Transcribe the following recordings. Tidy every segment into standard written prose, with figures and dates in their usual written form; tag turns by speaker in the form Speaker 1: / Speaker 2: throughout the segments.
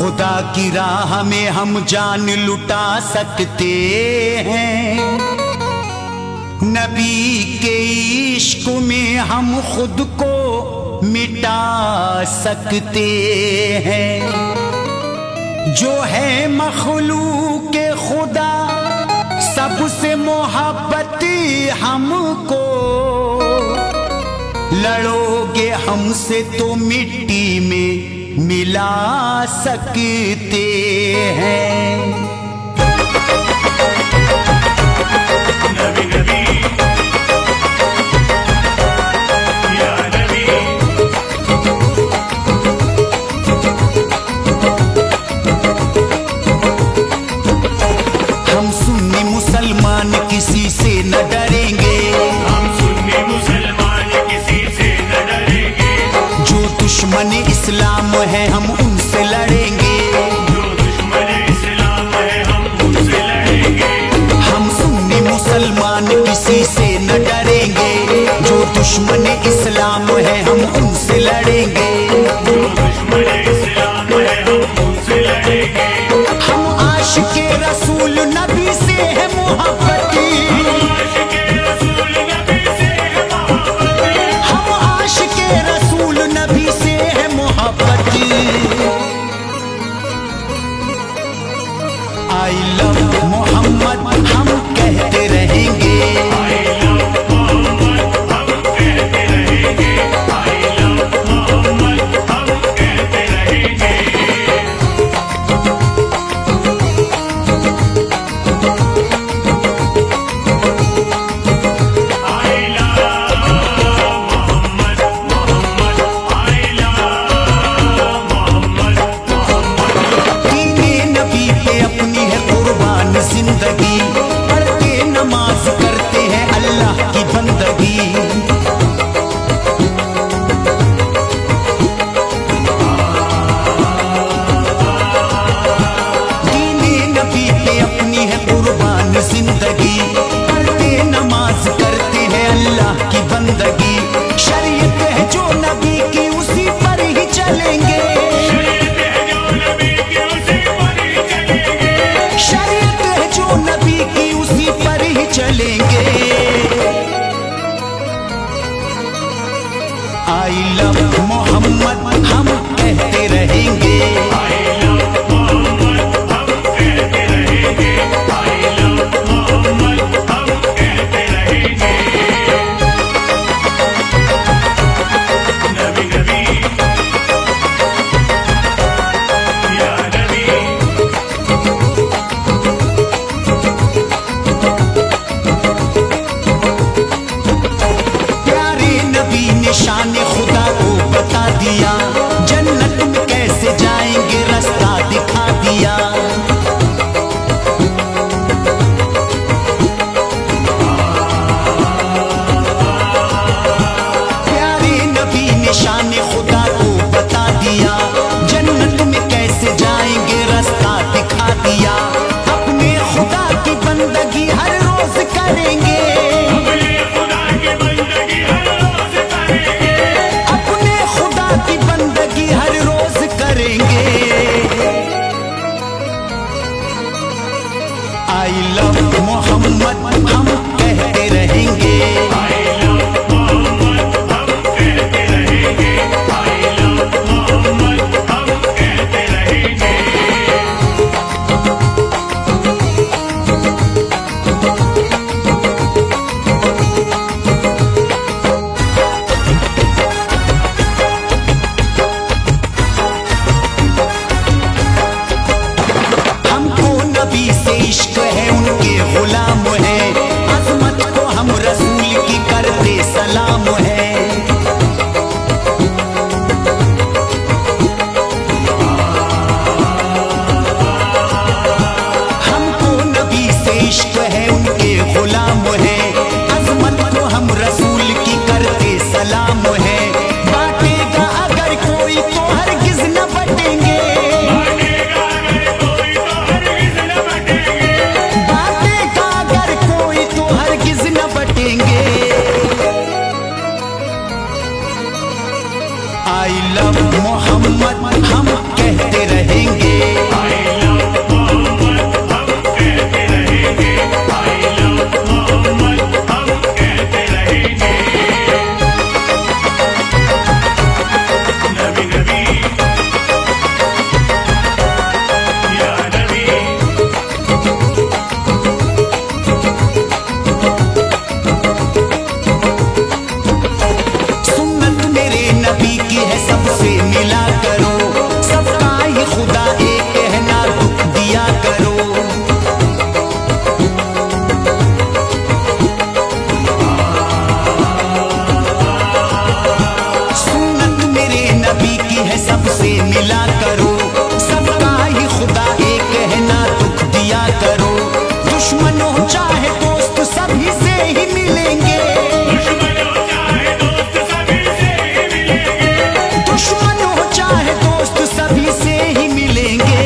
Speaker 1: खुदा की राह में हम जान लुटा सकते हैं, नबी के इश्क में हम खुद को मिटा सकते हैं। जो है मखलूक के खुदा सबसे मोहब्बत हमको, लड़ोगे हमसे तो मिट्टी में मिला सकते हैं।
Speaker 2: नबी नबी या नबी,
Speaker 1: हम सुन्नी मुसलमान किसी से न डरेंगे,
Speaker 2: हम सुन्नी मुसलमान किसी से न डरेंगे।
Speaker 1: जो दुश्मन इस्लाम है हम उनसे लड़ेंगे,
Speaker 2: जो दुश्मन इस्लाम है हम उनसे लड़ेंगे।
Speaker 1: हम सुन्नी मुसलमान किसी से न डरेंगे, जो दुश्मन इस्लाम है हम उनसे लड़ेंगे।
Speaker 2: जो दुश्मन इस्लाम है हम उनसे लड़ेंगे।
Speaker 1: हम आशिके रसूल नबी से है मोहब्बती,
Speaker 2: आशिके रसूल नबी से है मोहब्बती।
Speaker 1: हम आशिके रसूल नबी से है मोहब्बती। आई लव मोहम्मद हम कहते रहेंगे,
Speaker 2: I love मोहम्मद हम कहते रहेंगे। I love मोहम्मद हम कहते रहेंगे। I love Mohammad Mohammad I love Mohammad Mohammad.
Speaker 1: दीने नबी पे अपनी है कुर्बान जिंदगी, पढ़ते नमाज करते हैं अल्लाह की बंदगी। दीने नबी पे अपनी है कुर्बान जिंदगी, पढ़ते नमाज करते हैं अल्लाह की बंदगी। शरीयत है जो नबी की उसी पर ही चलेंगे,
Speaker 2: शरीयत है जो नबी की उसी पर ही चलेंगे।
Speaker 1: शरीयत है जो नबी की उसी पर ही चलेंगे। आई लव मोहम्मद हम कहते रहेंगे,
Speaker 2: I love मोहम्मद हम कहते रहेंगे। I love मोहम्मद हम कहते रहेंगे। नबी नबी या नबी,
Speaker 1: प्यारे नबी ने शान खुदा को बता दिया, जन्नत में कैसे जाएंगे रास्ता दिखा दिया। प्यारे नबी ने शान खुदा को बता दिया, जन्नत में कैसे जाएंगे रास्ता दिखा दिया। अपने खुदा की बंदगी हर रोज करेंगे,
Speaker 2: अपने खुदा की बंदगी हर रोज करेंगे।
Speaker 1: अपने खुदा की बंदगी हर रोज करेंगे। आई लव मोहम्मद हम कहते रहेंगे,
Speaker 2: I love मोहम्मद हम कहते रहेंगे। I love मोहम्मद हम कहते रहेंगे।
Speaker 1: हमको नबी से इश्क है उनके गुलाम है, अजमत को हम रसूल की करते सलाम है। हमको नबी से इश्क है उनके गुलाम है, अजमत को हम रसूल की करते सलाम है। बांटेगा अगर कोई तो हरगिज न बटेंगे,
Speaker 2: बांटेगा अगर कोई तो हरगिज न बटेंगे।
Speaker 1: बांटेगा अगर कोई तो हरगिज न बटेंगे। आई लव मोहम्मद हम कहते रहे, मिलेंगे।
Speaker 2: I love मोहम्मद हम कहते रहेंगे, I love मोहम्मद हम कहते रहेंगे। नबी नबी या नबी,
Speaker 1: सुन्नत मेरे नबी की है, सबसे मिला करो, सबका ही खुदा एक कहना दुख दिया करो। सुन्नत मेरे नबी की है, सबसे मिला करो, सबका ही खुदा एक कहना दुख दिया करो। दुश्मन हो चाहे दोस्त सभी से ही मिलेंगे,
Speaker 2: दुश्मन हो चाहे दोस्त सभी से ही मिलेंगे,
Speaker 1: दुश्मन हो चाहे दोस्त सभी से ही मिलेंगे।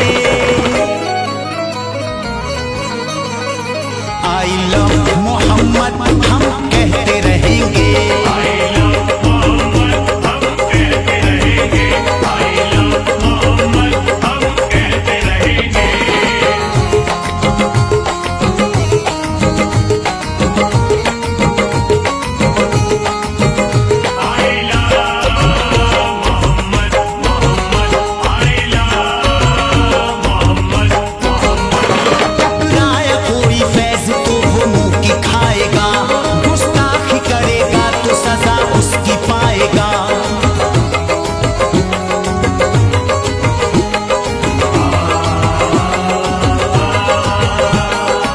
Speaker 1: आई लव मोहम्मद हम कहते रहेंगे।
Speaker 2: I love मोहम्मद हम कहते रहेंगे, I love मोहम्मद हम कहते रहेंगे। I love Mohammad Mohammad, I love Mohammad Mohammad.
Speaker 1: टकराया कोई फैज तो वो मुंह की खाएगा, गुस्ताखी करेगा तो सजा उसकी पाएगा।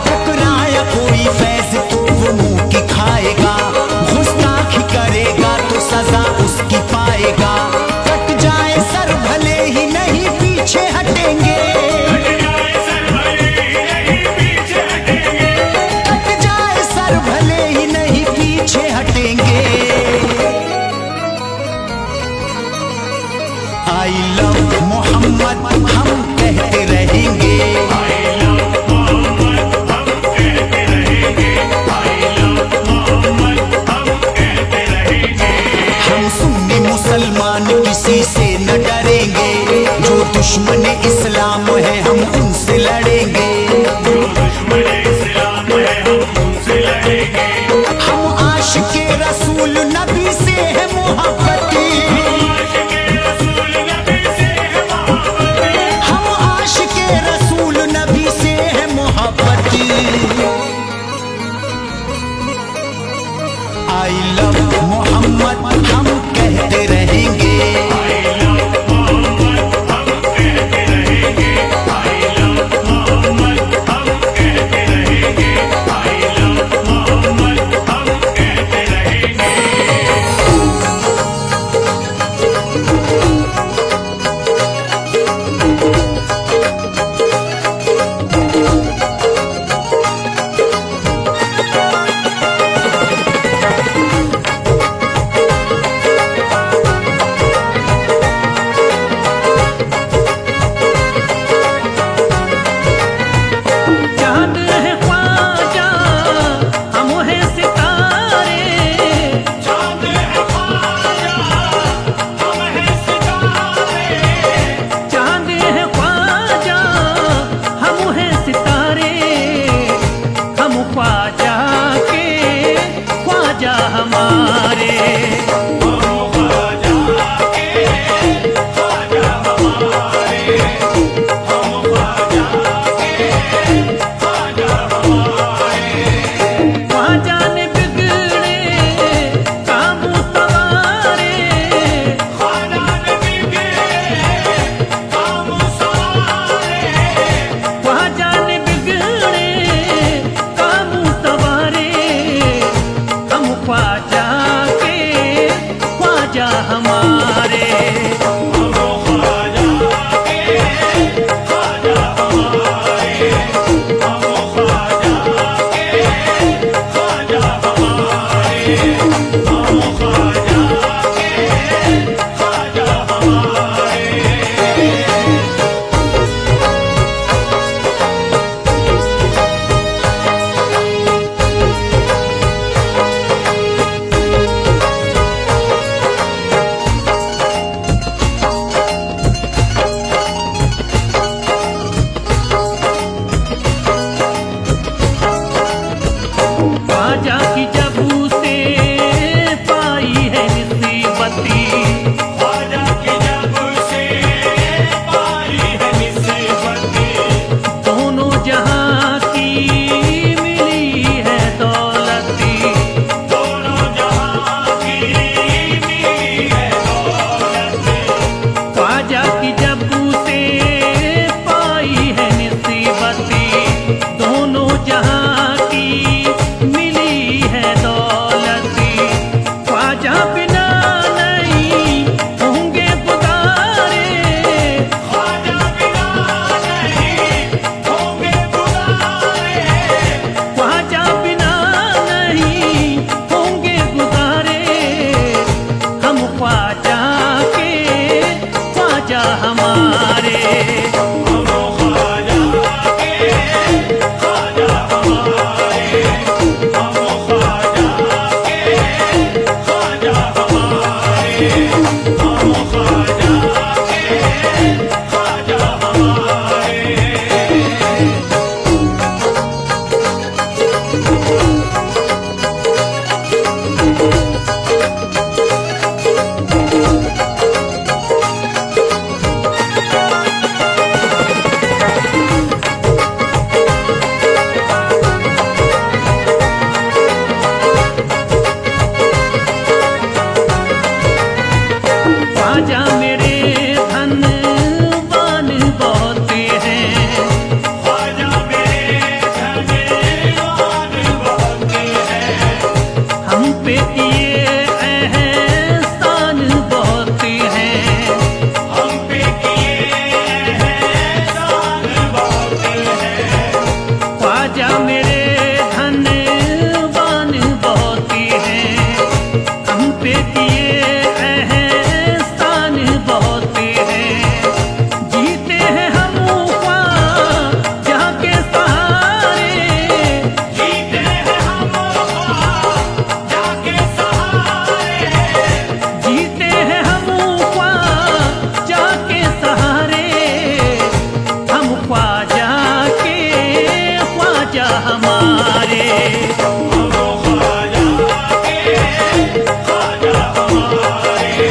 Speaker 1: टकराया कोई फैज तो वो मुंह की खाएगा, गुस्ताखी करेगा तो सजा उसकी पाएगा। कट जाए सर भले ही नहीं पीछे हटेंगे,
Speaker 2: कट जाए सर भले ही नहीं पीछे हटेंगे,
Speaker 1: कट जाए सर भले ही नहीं पीछे हटेंगे। आई लव मोहम्मद हम कहते रहेंगे।
Speaker 2: I love मोहम्मद हम कहते रहेंगे, I love मोहम्मद हम कहते रहेंगे।
Speaker 1: हम सुन्नी मुसलमान किसी से न डरेंगे, जो दुश्मन इस्लाम है हम उनसे लड़ेंगे।
Speaker 2: जो दुश्मन इस्लाम है हम उनसे लड़ेंगे,
Speaker 1: हम आशिके रसूल नबी से है मोहब्बती,
Speaker 2: आशिके रसूल नबी से है मोहब्बती,
Speaker 1: हम आशिके रसूल नबी से है मोहब्बती। आई लव मोहम्मद हम कहते रहेंगे।
Speaker 2: I love मोहम्मद हम कहते रहेंगे, I love मोहम्मद हम कहते रहेंगे, I love मोहम्मद हम कहते रहेंगे।
Speaker 3: ख्वाजा के, ख्वाजा हमारे।
Speaker 2: हम ख्वाजा के ख्वाजा हमारे, हम ख्वाजा के ख्वाजा हमारे, हम ख्वाजा के ख्वाजा हमारे।
Speaker 3: ख्वाजा मेरे धनवान बहुत हैं,
Speaker 2: ख्वाजा मेरे धनवान बहुत हैं,
Speaker 3: हम पे किए एहसान बहुत हैं।
Speaker 2: हम पे किए एहसान बहुत हैं।
Speaker 3: ख्वाजा मेरे धनवान बहुत हैं, हम पे किए एहसान बहुत हैं। जीते हैं हम ख्वाजा के सहारे,
Speaker 2: जीते हैं हम ख्वाजा के सहारे,
Speaker 3: जीते हैं हम ख्वाजा के सहारे। हम ख्वाजा के, ख्वाजा हमारे।
Speaker 2: हम ख्वाजा के ख्वाजा हमारे,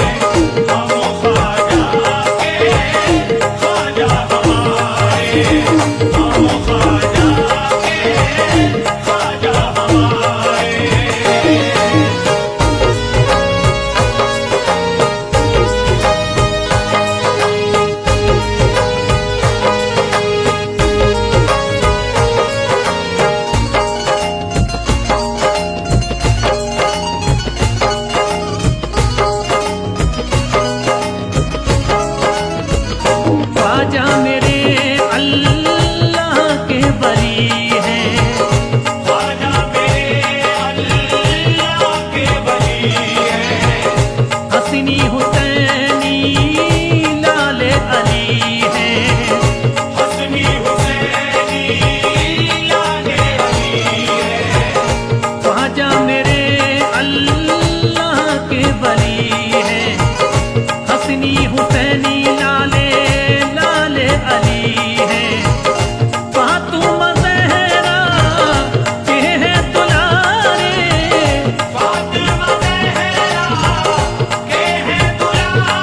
Speaker 2: हम ख्वाजा के ख्वाजा हमारे, हम ख्वाजा के ख्वाजा हमारे।
Speaker 3: ख्वाजा मेरे अल्लाह के वली हैं,
Speaker 2: ख्वाजा मेरे अल्लाह के वली हैं,
Speaker 3: हसनी हुसैनी लाले अली हैं।
Speaker 2: हसनी हुसैनी लाले अली हैं,
Speaker 3: ख्वाजा मेरे अल्लाह के वली हैं, हसनी हुसैनी लाले लाले अली हैं। फातिमा ज़हरा के हैं दुलारे,
Speaker 2: फातिमा ज़हरा के हैं दुलारे,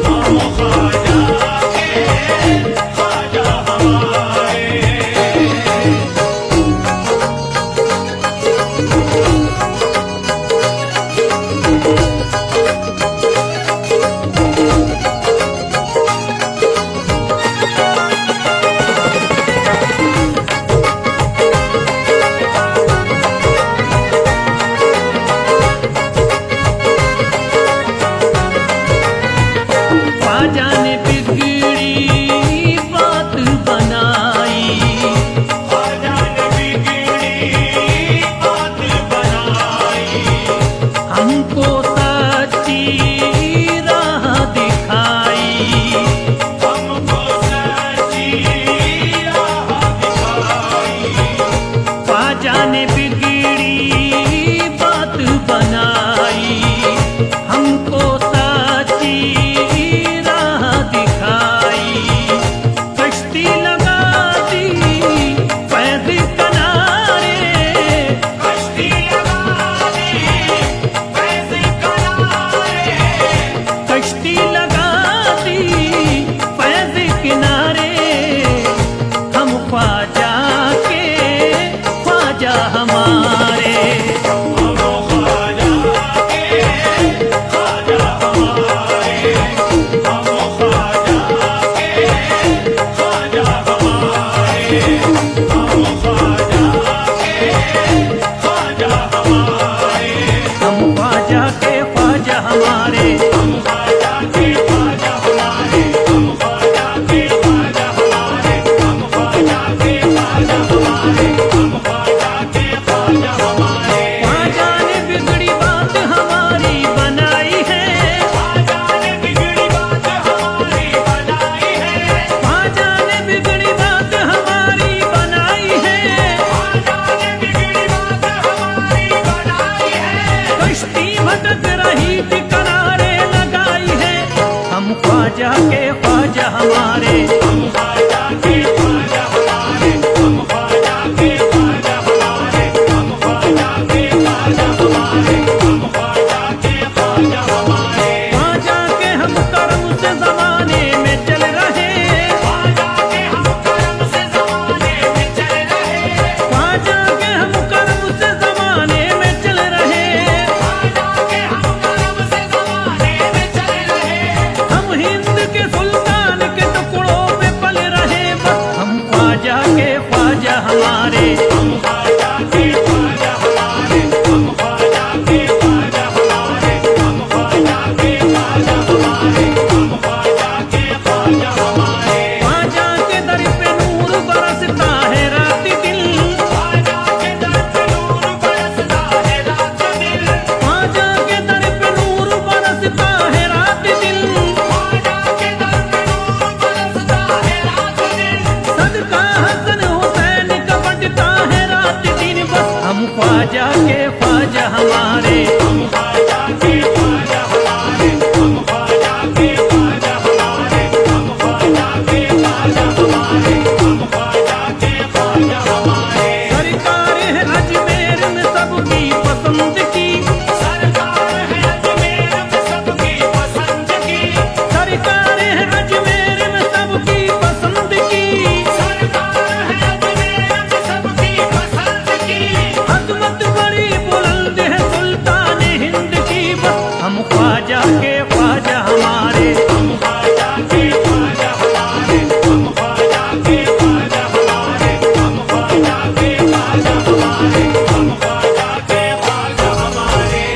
Speaker 2: हम ख्वाजा के ख्वाजा हमारे।
Speaker 3: ख्वाजा ने बिगड़ी बात बनाई,
Speaker 2: ख्वाजा ने बिगड़ी बात बनाई,
Speaker 3: हमको सच्ची राह दिखाई।
Speaker 2: हमको सच्ची राह दिखाई।
Speaker 3: ख्वाजा ने बिगड़ी बात बनाई, हमको सच्ची राह दिखाई। कश्ती लगा दी फैज़ किनारे,
Speaker 2: कश्ती लगा दी फैज़ किनारे,
Speaker 3: कश्ती लगा दी फैज़ किनारे। हम ख्वाजा के ख्वाजा हमारे।
Speaker 2: हम ख्वाजा के ख्वाजा हमारे। हम ख्वाजा के ख्वाजा हमारे। हम ख्वाजा के ख्वाजा हमारे।
Speaker 3: हम ख्वाजा के ख्वाजा हमारे।
Speaker 2: हम ख्वाजा के ख्वाजा हमारे। हम ख्वाजा के ख्वाजा हमारे। हम ख्वाजा के ख्वाजा हमारे। हम ख्वाजा के ख्वाजा हमारे।
Speaker 3: ख्वाजा ने बिगड़ी बात हमारी बनाई है,
Speaker 2: ख्वाजा ने बिगड़ी बात हमारी बनाई है।
Speaker 3: ख्वाजा ने बिगड़ी बात हमारी बनाई है।
Speaker 2: ख्वाजा ने बिगड़ी बात हमारी बनाई है।
Speaker 3: कश्ती भटक रही थी किनारे लगाई है। हम ख्वाजा के ख्वाजा हमारे।
Speaker 2: हम ख्वाजा के ख्वाजा हमारे। हम ख्वाजा के ख्वाजा हमारे। हम ख्वाजा के ख्वाजा हमारे। हम ख्वाजा के ख्वाजा हमारे।
Speaker 3: ख्वाजा के हम करम से जमाने में चल रहे,
Speaker 2: ख्वाजा के हम करम से ज़माने में चल रहे।
Speaker 3: ख्वाजा के हम करम से जमाने में चल रहे।
Speaker 2: ख्वाजा के हम करम से ज़माने में चल रहे।
Speaker 3: हम हिंद के सुल्तान के टुकड़ों पे पल रहे। बस हम ख्वाजा के ख्वाजा हमारे।
Speaker 2: हम ख्वाजा के ख्वाजा हमारे। हम ख्वाजा के ख्वाजा हमारे। हम ख्वाजा के ख्वाजा हमारे। हम ख्वाजा के ख्वाजा हमारे।
Speaker 3: ख्वाजा के दर पे नूर बरसता है रात दिन,
Speaker 2: ख्वाजा के दर पे नूर बरसता है रात दिन।
Speaker 3: ख्वाजा के दर पे नूर बरसता है रात दिन।
Speaker 2: ख्वाजा के दर पे नूर बरसता है रात दिन।
Speaker 3: सदका हसन हुसैन का बढ़ता है रात दिन। बस हम ख्वाजा के ख्वाजा हमारे।
Speaker 2: हम ख्वाजा के ख्वाजा हमारे। हम ख्वाजा के ख्वाजा हमारे। हम ख्वाजा के ख्वाजा हमारे। हम ख्वाजा के ख्वाजा हमारे।
Speaker 3: सरकार है अजमेर में सबकी पसंद की,
Speaker 2: सरकार है अजमेर में सबकी पसंद की।
Speaker 3: सरकार है अजमेर में सबकी पसंद की।
Speaker 2: सरकार है अजमेर में सबकी पसंद की।
Speaker 3: अजमत बड़ी बुलंद है सुल्तान हिंद की। बस हम ख्वाजा के ख्वाजा हमारे।
Speaker 2: हम ख्वाजा के ख्वाजा हमारे। हम ख्वाजा के ख्वाजा हमारे। हम ख्वाजा के ख्वाजा हमारे। हम ख्वाजा के ख्वाजा हमारे।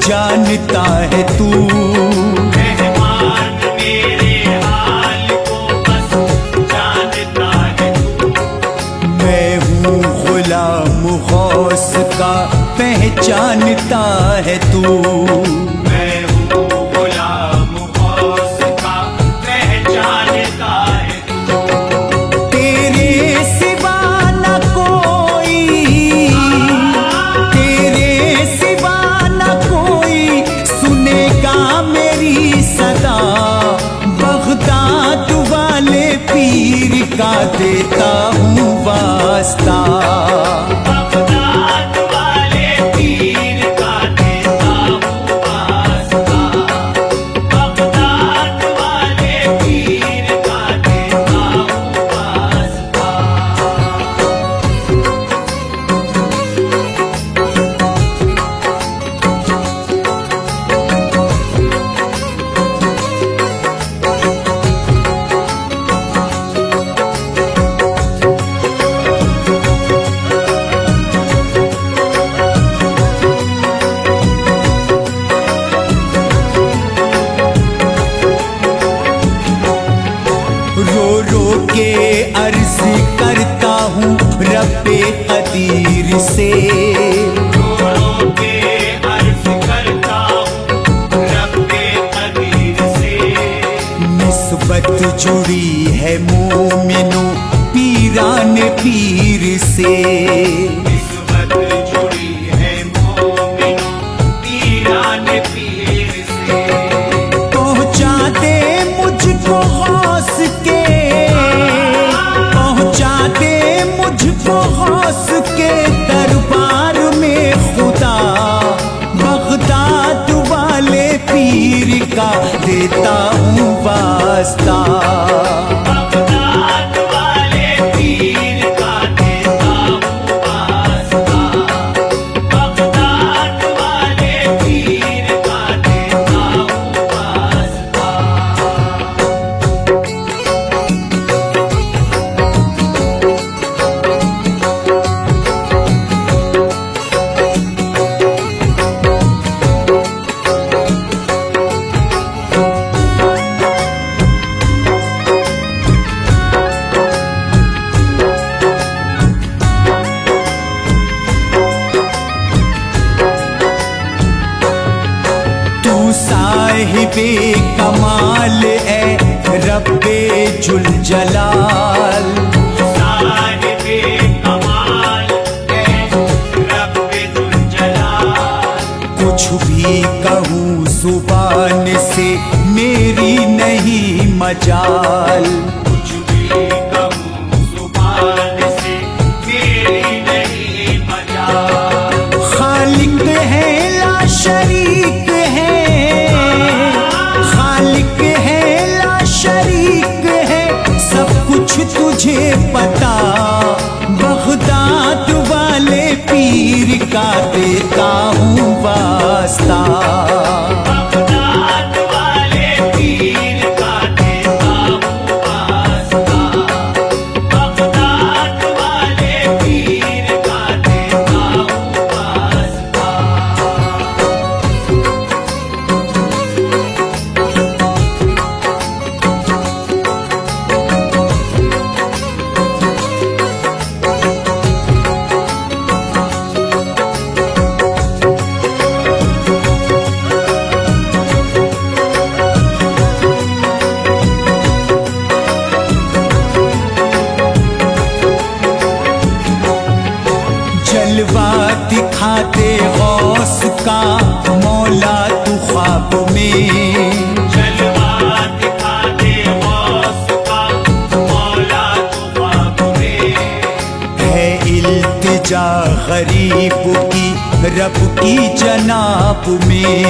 Speaker 1: जानता है तू।
Speaker 2: रहमान मेरे हाल को बस जानता है तू।
Speaker 1: मैं हूँ गुलाम गौस का पहचानता है तू।
Speaker 2: मैं हूँ गुलाम गौस का पहचानता है तू।
Speaker 1: तेरे सिवा न कोई, तेरे सिवा न कोई सुनेगा मेरी सदा। बगदाद वाले पीर का देता हूँ वास्ता।
Speaker 2: बगदाद वाले पीर का देता हूँ वास्ता। बगदाद वाले पीर का देता हूँ वास्ता।
Speaker 1: रो रो के अर्ज करता हूँ रब्बे कदीर से।
Speaker 2: रो रो के अर्ज करता हूँ रब्बे कदीर से।
Speaker 1: निस्बत जुड़ी है मोमिनो पीरान पीर से।
Speaker 2: निस्बत जुड़ी है मोमिनो पीरान पीर से।
Speaker 1: पहुँचा दे मुझको गौस के, पहुँचा दे मुझको गौस के दरबार में खुदा। बगदाद वाले पीर का देता हूँ वास्ता।
Speaker 2: बगदाद वाले पीर का देता हूँ वास्ता। बगदाद वाले पीर का देता हूँ वास्ता।
Speaker 1: तू साहिबे कमाल है रब्बे जुल जलाल।
Speaker 2: साहिबे कमाल है रब्बे जुल जलाल।
Speaker 1: कुछ भी कहूँ जुबान से मेरी नहीं मजाल।
Speaker 2: कुछ भी कहूँ जुबान से मेरी नहीं मजाल।
Speaker 1: खालिक है ला शरीक है, खालिक है ला शरीक है, सब कुछ तुझे पता। बगदाद वाले पीर का देता हूँ वास्ता।
Speaker 2: बगदाद वाले पीर का देता हूँ वास्ता। बगदाद वाले पीर का देता हूँ वास्ता।
Speaker 1: जलवा दिखाते गौस का मौला तू ख्वाब में।
Speaker 2: जलवा दिखा दे गौस का मौला तू ख्वाब में।
Speaker 1: है इल्तिजा गरीब की रब की जनाब में।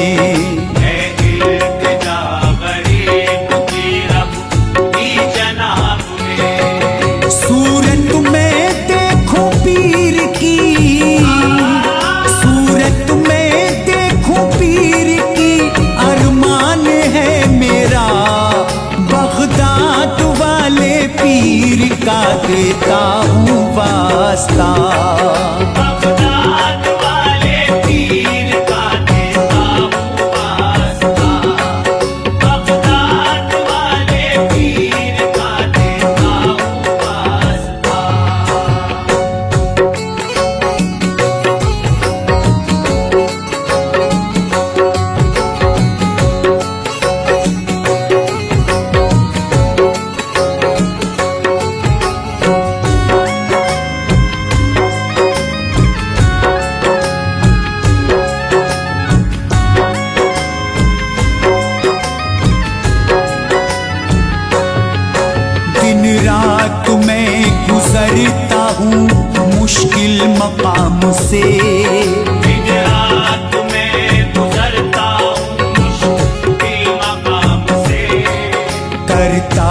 Speaker 2: है इल्तिजा गरीब की रब की जनाब में।
Speaker 1: सूरत में देखूं पीर की, सूरत में देखूं पीर की, अरमान है मेरा। बगदाद वाले पीर का देता हूँ वास्ता।
Speaker 2: बगदाद वाले पीर का देता हूँ
Speaker 1: दिन रात मैं गुजरता हूँ मुश्किल मकाम से,
Speaker 2: दिन रात मैं गुजरता हूँ मुश्किल मकाम से,
Speaker 1: करता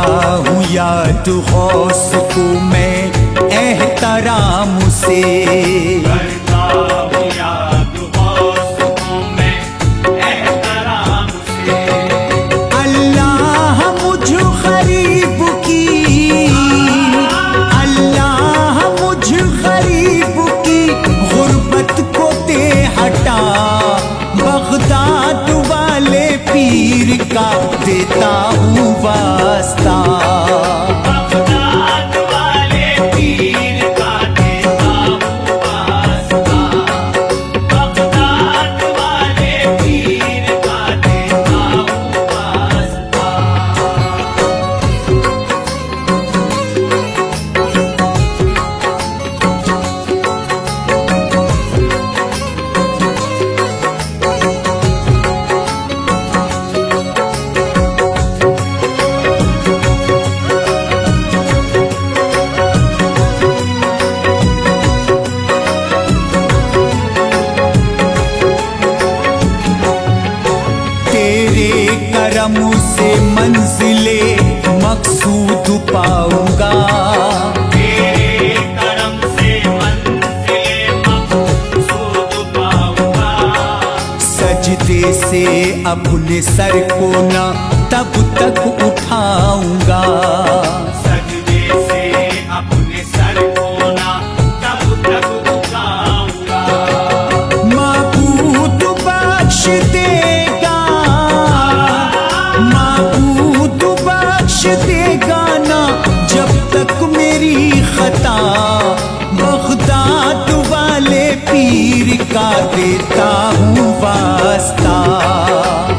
Speaker 1: हूँ याद गौस को मैं एहतराम से,
Speaker 2: करता हूँ याद गौस को मैं एहतराम से।
Speaker 1: अल्लाह मुझ गरीब की, अल्लाह मुझ गरीब की गुर्बत को दे हटा, बगदाद वाले पीर का देता हूँ वास्ता,
Speaker 2: बगदाद वाले पीर का देता हूँ वास्ता, बगदाद वाले पीर का देता हूँ वास्ता।
Speaker 1: तेरे करम से मंजिले मकसूद पाऊंगा,
Speaker 2: तेरे करम से मंजिले मकसूद पाऊंगा,
Speaker 1: सजदे से अपने सर को न तब तक उठाऊंगा,
Speaker 2: सजदे से अपने सर को ना तब तक उठाऊंगा।
Speaker 1: माबूद बख्श देगा, माबूद बख्श देगा ना जब तक मेरी खता, बगदाद वाले पीर का देता हूँ वास्ता,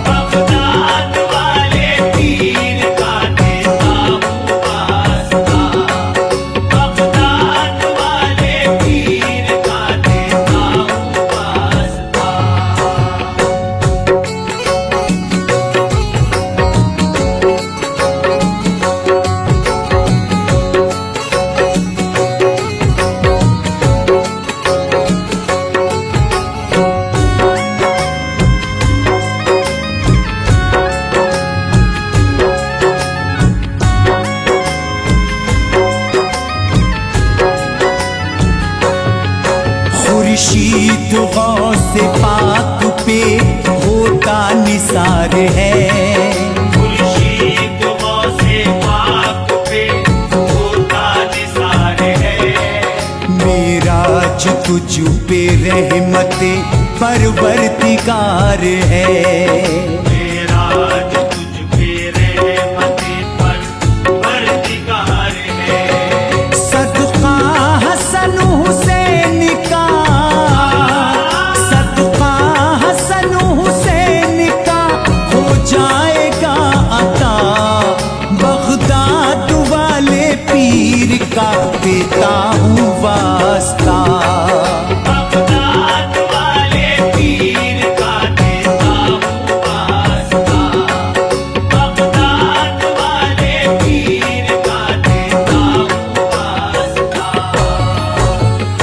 Speaker 2: बगदाद वाले पीर का देता हूँ वास्ता, बगदाद वाले पीर का देता हूँ वास्ता।
Speaker 1: खुर्शीद गौस पाक पे होता निसार है,
Speaker 2: खुर्शीद गौसे पाक पे होता निसार है,
Speaker 1: मेराज तुझ पे रहमते परवरदिगार है,
Speaker 2: मेरा जो तुझ पे रहमते परवरदिगार है।
Speaker 1: सदका हसन हुसैन का, सदका हसन हुसैन का हो जाएगा अता, बगदाद वाले पीर का देता